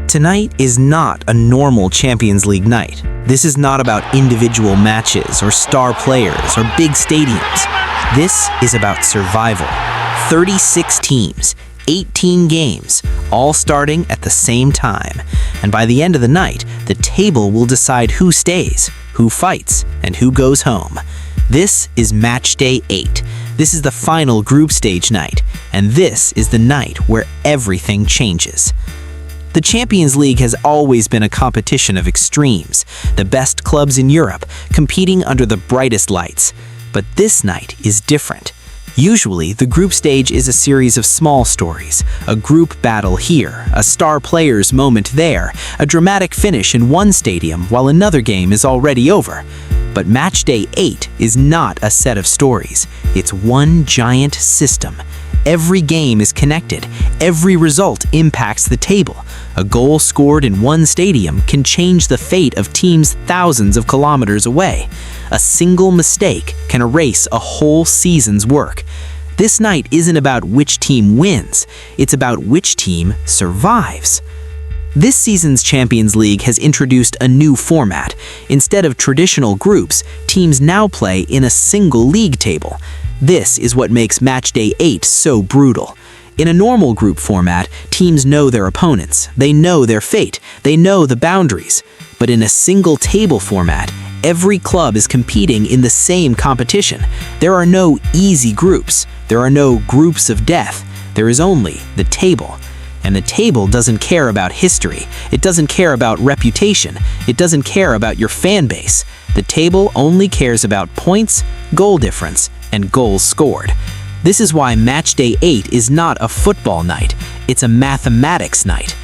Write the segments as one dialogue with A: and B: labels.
A: Tonight is not a normal Champions League night. This is not about individual matches or star players or big stadiums. This is about survival. 36 teams, 18 games, all starting at the same time. And by the end of the night, the table will decide who stays, who fights, and who goes home. This is Matchday 8. This is the final group stage night, and this is the night where everything changes. The Champions League has always been a competition of extremes, the best clubs in Europe competing under the brightest lights. But this night is different. Usually, the group stage is a series of small stories, a group battle here, a star player's moment there, a dramatic finish in one stadium while another game is already over. But Matchday 8 is not a set of stories. It's one giant system. Every game is connected. Every result impacts the table. A goal scored in one stadium can change the fate of teams thousands of kilometers away. A single mistake can erase a whole season's work. This night isn't about which team wins. It's about which team survives. This season's Champions League has introduced a new format. Instead of traditional groups, teams now play in a single league table. This is what makes Matchday 8 so brutal. In a normal group format, teams know their opponents, they know their fate, they know the boundaries. But in a single table format, every club is competing in the same competition. There are no easy groups. There are no groups of death. There is only the table. And the table doesn't care about history. It doesn't care about reputation. It doesn't care about your fan base. The table only cares about points, goal difference, and goals scored. This is why Matchday 8 is not a football night. It's a mathematics night.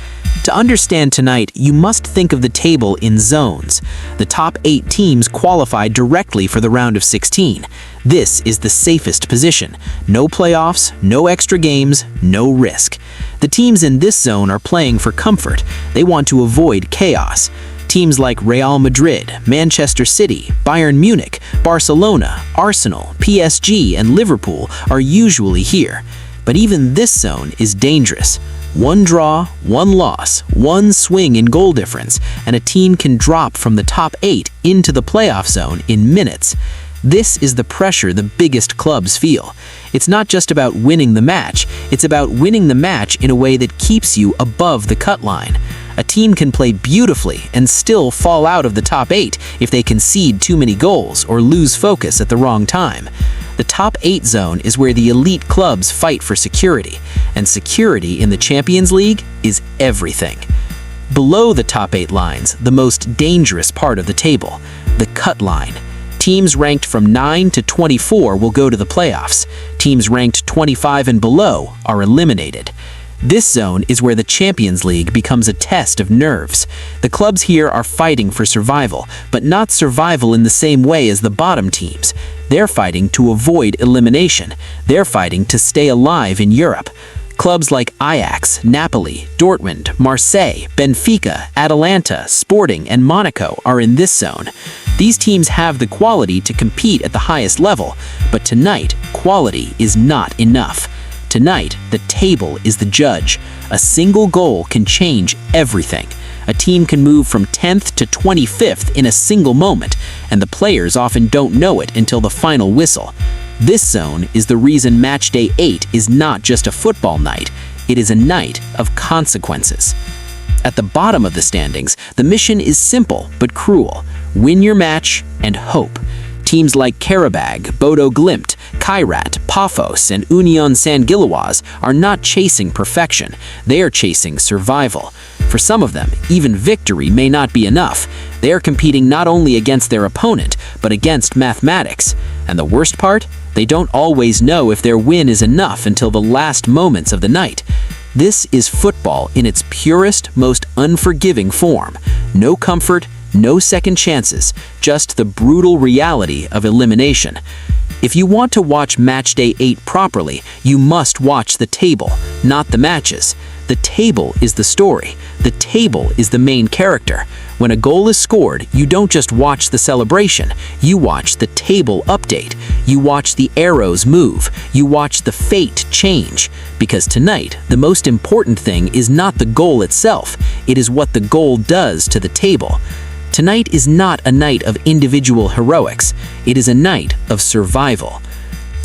A: To understand tonight, you must think of the table in zones. The top 8 teams qualify directly for the round of 16. This is the safest position. No playoffs, no extra games, no risk. The teams in this zone are playing for comfort. They want to avoid chaos. Teams like Real Madrid, Manchester City, Bayern Munich, Barcelona, Arsenal, PSG, and Liverpool are usually here. But even this zone is dangerous. One draw, one loss, one swing in goal difference, and a team can drop from the top 8 into the playoff zone in minutes. This is the pressure the biggest clubs feel. It's not just about winning the match, it's about winning the match in a way that keeps you above the cut line. A team can play beautifully and still fall out of the top 8 if they concede too many goals or lose focus at the wrong time. The top 8 zone is where the elite clubs fight for security, and security in the Champions League is everything. Below the top 8 lines, the most dangerous part of the table, the cut line. Teams ranked from 9 to 24 will go to the playoffs. Teams ranked 25 and below are eliminated. This zone is where the Champions League becomes a test of nerves. The clubs here are fighting for survival, but not survival in the same way as the bottom teams. They're fighting to avoid elimination. They're fighting to stay alive in Europe. Clubs like Ajax, Napoli, Dortmund, Marseille, Benfica, Atalanta, Sporting, and Monaco are in this zone. These teams have the quality to compete at the highest level, but tonight, quality is not enough. Tonight, the table is the judge. A single goal can change everything. A team can move from 10th to 25th in a single moment, and the players often don't know it until the final whistle. This zone is the reason Matchday 8 is not just a football night, it is a night of consequences. At the bottom of the standings, the mission is simple but cruel. Win your match and hope. Teams like Karabag, Bodo Glimt, Kairat, Paphos, and Union San Gilois are not chasing perfection, they are chasing survival. For some of them, even victory may not be enough. They are competing not only against their opponent, but against mathematics. And the worst part? They don't always know if their win is enough until the last moments of the night. This is football in its purest, most unforgiving form. No comfort, no second chances, just the brutal reality of elimination. If you want to watch Matchday 8 properly, you must watch the table, not the matches. The table is the story. The table is the main character. When a goal is scored, you don't just watch the celebration. You watch the table update. You watch the arrows move. You watch the fate change. Because tonight, the most important thing is not the goal itself. It is what the goal does to the table. Tonight is not a night of individual heroics. It is a night of survival.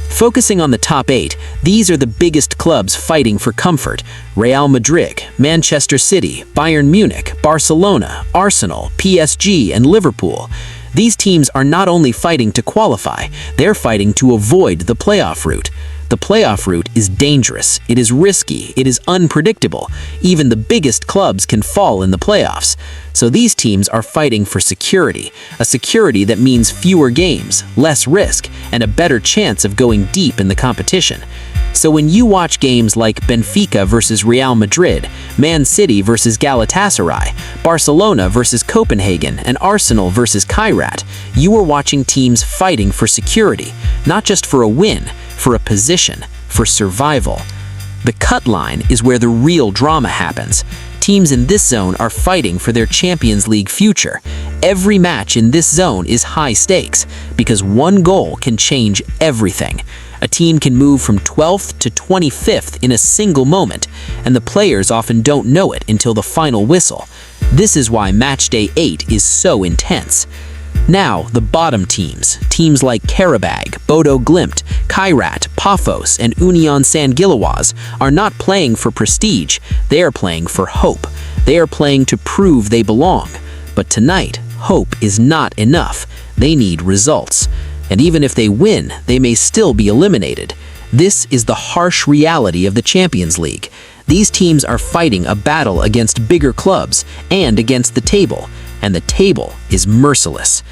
A: Focusing on the top 8, these are the biggest clubs fighting for comfort. Real Madrid, Manchester City, Bayern Munich, Barcelona, Arsenal, PSG, and Liverpool. These teams are not only fighting to qualify, they're fighting to avoid the playoff route. The playoff route is dangerous, it is risky, it is unpredictable. Even the biggest clubs can fall in the playoffs. So these teams are fighting for security, a security that means fewer games, less risk, and a better chance of going deep in the competition. So when you watch games like Benfica versus Real Madrid, Man City versus Galatasaray, Barcelona versus Copenhagen, and Arsenal versus Kairat, you are watching teams fighting for security, not just for a win, for a position, for survival. The cut line is where the real drama happens. Teams in this zone are fighting for their Champions League future. Every match in this zone is high stakes, because one goal can change everything. A team can move from 12th to 25th in a single moment, and the players often don't know it until the final whistle. This is why Matchday 8 is so intense. Now, the bottom teams like Karabag, Bodo Glimt, Kairat, Paphos, and Union San Gilois are not playing for prestige, they are playing for hope. They are playing to prove they belong. But tonight, hope is not enough. They need results. And even if they win, they may still be eliminated. This is the harsh reality of the Champions League. These teams are fighting a battle against bigger clubs and against the table, and the table is merciless.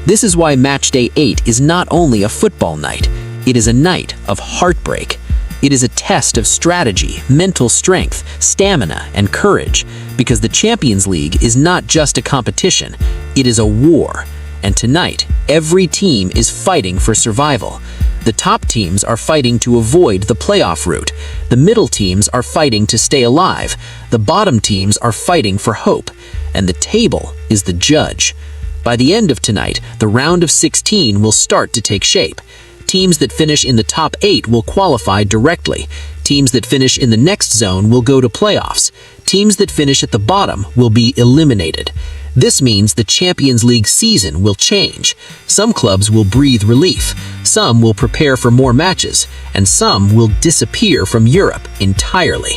A: This is why Matchday 8 is not only a football night, it is a night of heartbreak. It is a test of strategy, mental strength, stamina, and courage, because the Champions League is not just a competition, it is a war. And tonight, every team is fighting for survival. The top teams are fighting to avoid the playoff route. The middle teams are fighting to stay alive. The bottom teams are fighting for hope. And the table is the judge. By the end of tonight, the round of 16 will start to take shape. Teams that finish in the top 8 will qualify directly. Teams that finish in the next zone will go to playoffs. Teams that finish at the bottom will be eliminated. This means the Champions League season will change. Some clubs will breathe relief, some will prepare for more matches, and some will disappear from Europe entirely.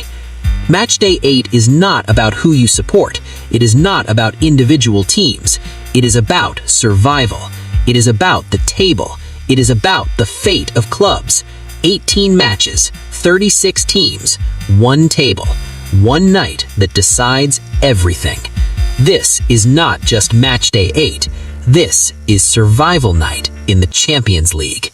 A: Matchday 8 is not about who you support. It is not about individual teams. It is about survival. It is about the table. It is about the fate of clubs. 18 matches, 36 teams, one table, one night that decides everything. This is not just Matchday 8. This is survival night in the Champions League.